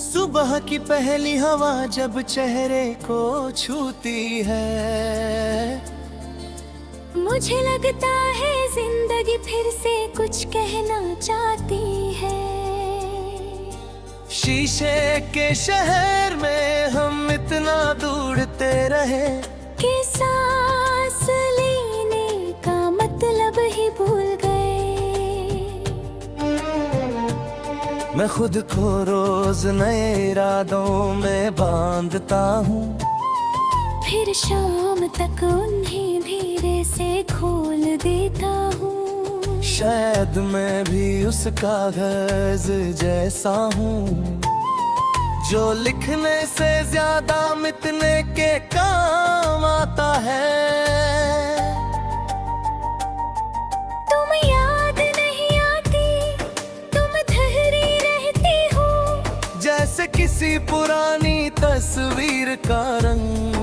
सुबह की पहली हवा जब चेहरे को छूती है, मुझे लगता है जिंदगी फिर से कुछ कहना चाहती है। शीशे के शहर में हम इतना ढूंढते रहे कि सांस लेने का मतलब ही भूल गए। मैं खुद को रोज नए इरादों में बांधता हूँ, फिर शाम तक उन्हें धीरे से खोल देता हूँ। शायद मैं भी उस कागज जैसा हूँ जो लिखने से ज्यादा मिटने के काम आता है। तुम याद नहीं आती, तुम ठहरी रहती हो, जैसे किसी पुरानी तस्वीर का रंग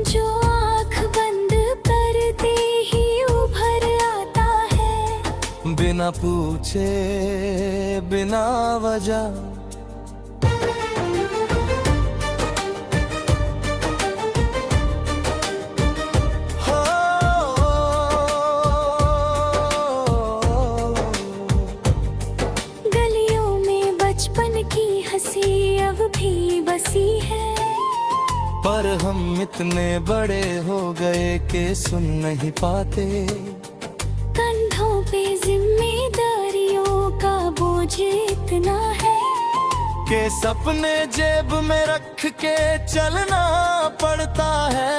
जो आँख बंद करते ही उभर आता है, बिना पूछे बिना वजह। गलियों में बचपन की हंसी अब भी बसी है, पर हम इतने बड़े हो गए कि सुन नहीं पाते। कंधों पे जिम्मेदारियों का बोझ इतना है कि सपने जेब में रख के चलना पड़ता है।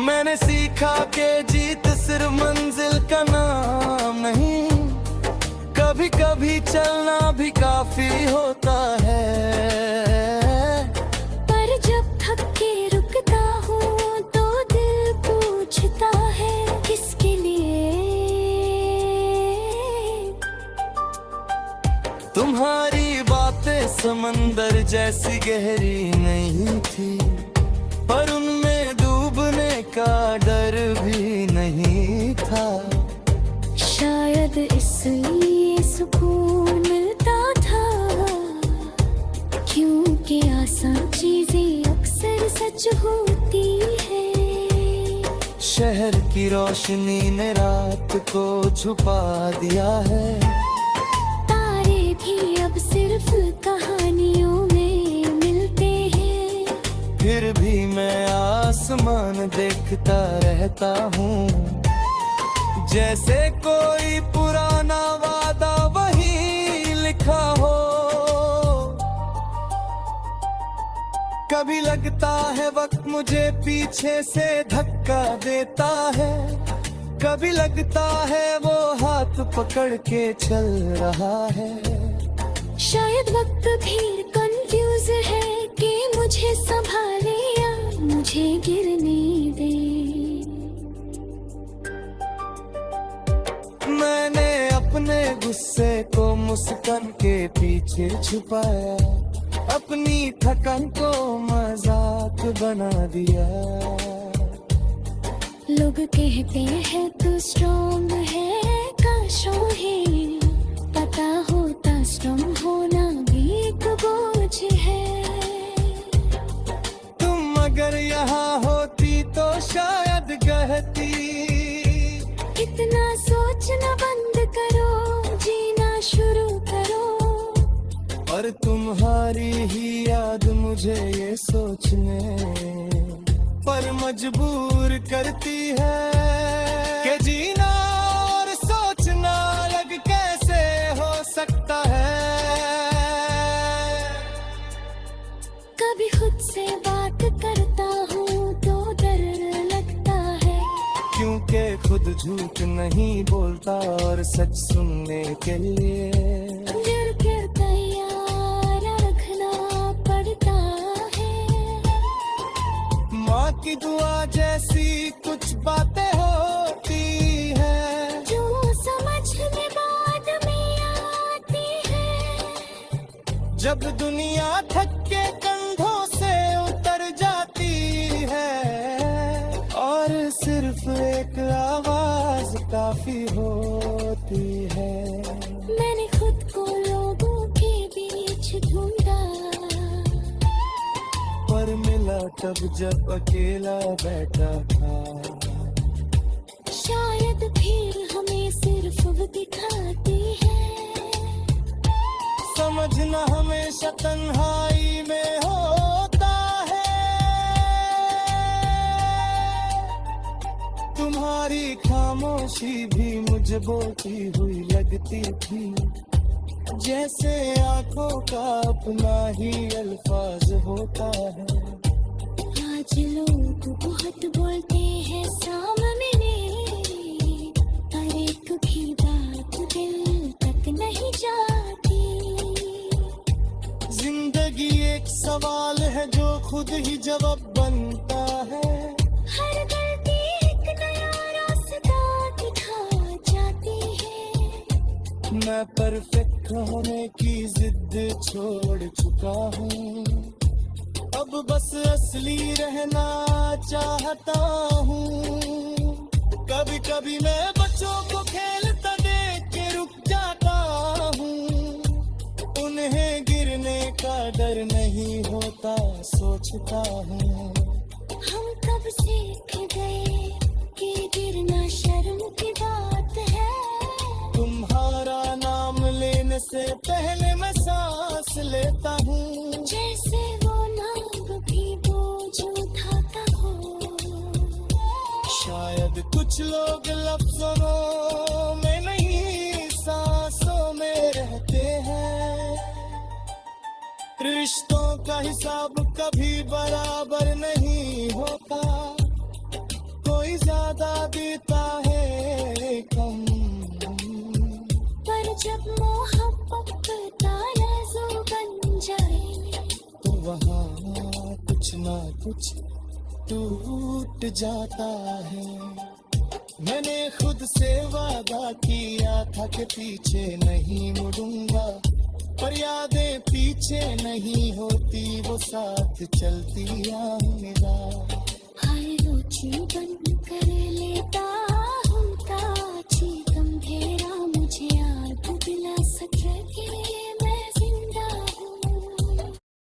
मैंने सीखा कि जीत सिर्फ मंजिल का नाम नहीं, कभी कभी चलना भी काफी होता है। पर जब थक के रुकता हूँ तो दिल पूछता है किसके लिए। तुम्हारी बातें समंदर जैसी गहरी नहीं थी, पर उनमें डूबने का डर भी नहीं था। शायद इसलिए सुकून मिलता था, क्योंकि आसान चीजें अक्सर सच होती है। शहर की रोशनी ने रात को छुपा दिया है, तारे भी अब सिर्फ कहानियों में मिलते हैं। फिर भी मैं आसमान देखता रहता हूँ, जैसे कोई पुराना वादा वही लिखा हो। कभी लगता है वक्त मुझे पीछे से धक्का देता है, कभी लगता है वो हाथ पकड़ के चल रहा है। शायद वक्त भी कंफ्यूज है कि मुझे संभाले या मुझे गिरने दे। मैंने अपने गुस्से को मुस्कान के पीछे छुपाया, अपनी थकान को मजाक बना दिया। लोग कहते हैं तू स्ट्रॉन्ग है, काशों है पता होता स्ट्रॉन्ग होना भी एक बोझ है। तुम अगर यहाँ होती तो शायद कहती, इतना सोचना बंद करो, जीना शुरू करो। और तुम्हारी ही याद मुझे ये सोचने पर मजबूर करती है कि जीना और सोचना अलग कैसे हो सकता है। कभी खुद से बात करता हूँ तो डर लगता है, क्योंकि खुद झूठ नहीं बोलता और सच सुनने के लिए डर के तैयार रखना पड़ता है। माँ की दुआ जैसी कुछ जब दुनिया थक के कंधों से उतर जाती है और सिर्फ एक आवाज काफी होती है। मैंने खुद को लोगों के बीच ढूंढा, पर मिला तब जब अकेला बैठा था। शायद फिर हमें सिर्फ वो दिखाती है। समझना हमेशा तन्हाई में होता है। तुम्हारी खामोशी भी मुझे बोलती हुई लगती थी, जैसे आंखों का अपना ही अल्फाज होता है। आज लोग बहुत बोलते हैं सामने, हर एक की बात दिल तक नहीं जाती। जिंदगी एक सवाल है जो खुद ही जवाब बनता है। हर गलती एक नया रास्ता दिखा जाती है। मैं परफेक्ट होने की जिद छोड़ चुका हूँ, अब बस असली रहना चाहता हूँ। कभी कभी मैं बच्चों को खेलता देख के रुक जाता हूँ, उन्हें गिरने का डर नहीं होता सोचता हूँ। हम कब सीख गए कि गिरना शर्म की बात है। तुम्हारा नाम लेने से पहले मैं सांस लेता हूँ, जैसे वो नाम भी बोझ उठाता हो। शायद कुछ लोग लफ्जों में नहीं सांसों में रहते हैं। रिश्तों का हिसाब कभी बराबर नहीं होता, कोई ज्यादा देता है कम। पर जब मोहब्बत ताराज़ू बन जाए, तो वहाँ कुछ ना कुछ टूट जाता है। मैंने खुद से वादा किया था कि पीछे नहीं मुड़ूंगा, पर यादें पीछे नहीं होती, वो साथ चलती आएगा। हाय वो जीवन कर लेता